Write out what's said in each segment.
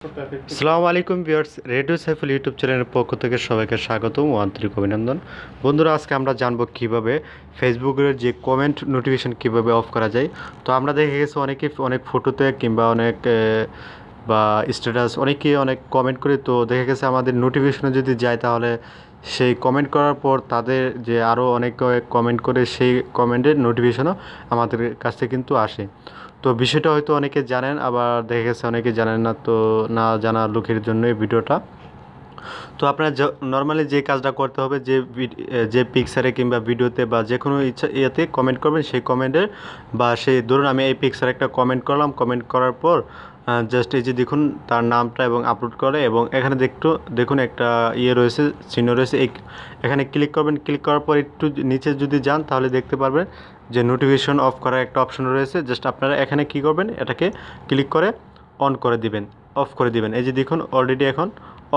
আসসালামু আলাইকুম viewers, radio Saiful YouTube চ্যানেলের পক্ষ থেকে সবাইকে স্বাগতম ও আন্তরিক অভিনন্দন। বন্ধুরা, আজকে আমরা জানবো কিভাবে ফেসবুকের যে কমেন্ট নোটিফিকেশন কিভাবে অফ করা যায়। তো আমরা দেখে গেছি অনেকে অনেক ফটোতে কিংবা অনেক বা স্ট্যাটাস অনেকেই অনেক কমেন্ট করে, তো দেখে গেছে আমাদের নোটিফিকেশনে যদি যায় তাহলে সেই কমেন্ট করার পর তাদের যে আরও অনেক কমেন্ট করে সেই কমেন্টের নোটিফিকেশনও আমাদের কাছে কিন্তু আসে। তো বিষয়টা হয়তো অনেকে জানেন, আবার দেখা গেছে অনেকে জানেন না। তো না জানা লোকের জন্য এই ভিডিওটা। তো আপনার নর্মালি যে কাজটা করতে হবে, যে পিকচারে কিংবা ভিডিওতে বা যে কোনো ইয়েতে কমেন্ট করবেন, সেই কমেন্টের বা সেই ধরুন আমি এই পিকচারে একটা কমেন্ট করলাম, কমেন্ট করার পর জাস্ট এই যে দেখুন তার নামটা এবং আপলোড করে, এবং এখানে দেখুন একটা রয়েছে, চিহ্ন রয়েছে, এখানে ক্লিক করবেন। ক্লিক করার পর একটু নিচে যদি যান তাহলে দেখতে পারবেন যে নোটিফিকেশন অফ করার একটা অপশন রয়েছে। জাস্ট আপনারা এখানে কি করবেন, এটাকে ক্লিক করে অন করে দিবেন, অফ করে দিবেন। এই যে দেখুন অলরেডি এখন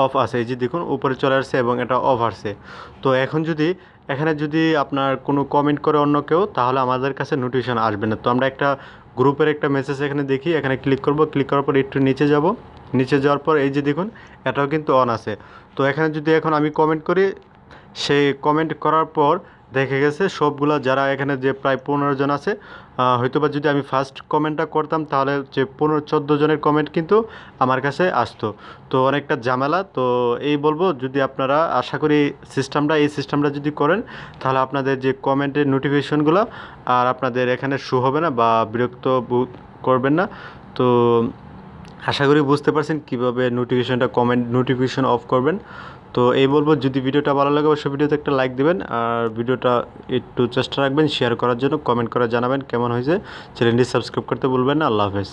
অফ আছে, এই যে দেখুন উপরে চলে আসছে এবং এটা অফ আসছে। তো এখন এখানে যদি আপনার কোনো কমেন্ট করে অন্য কেউ, তাহলে আমাদের কাছে নোটিফিকেশন আসবে না। তো আমরা একটা গ্রুপের একটা মেসেজ এখানে দেখি, এখানে ক্লিক করব। ক্লিক করার পর একটু নিচে যাব, নিচে যাওয়ার পর এই যে দেখুন এটাও কিন্তু অন আছে। তো এখানে যদি এখন আমি কমেন্ট করি, সেই কমেন্ট করার পর দেখে গেছে সবগুলা যারা এখানে যে প্রায় 15 জন আছে, হয়তোবা যদি আমি ফার্স্ট কমেন্টটা করতাম তাহলে যে 14 জনের কমেন্ট কিন্তু আমার কাছে আসতো। তো অনেকটা ঝামেলা। তো এই বলবো, যদি আপনারা আশা করি এই সিস্টেমটা যদি করেন তাহলে আপনাদের যে কমেন্টের নোটিফিকেশনগুলো আর আপনাদের এখানে শো হবে না বা বিরক্ত বোধ করবেন না। তো আশা করি বুঝতে পারছেন কীভাবে কমেন্ট নোটিফিকেশন অফ করবেন। তো এই বলবো, যদি ভিডিওটা ভালো লাগে অবশ্যই ভিডিওতে একটা লাইক দেবেন, আর ভিডিওটা একটু চেষ্টা রাখবেন শেয়ার করার জন্য, কমেন্ট করে জানাবেন কেমন হয়েছে। চ্যানেলটি সাবস্ক্রাইব করতে ভুলবেন না। আল্লাহ হাফেজ।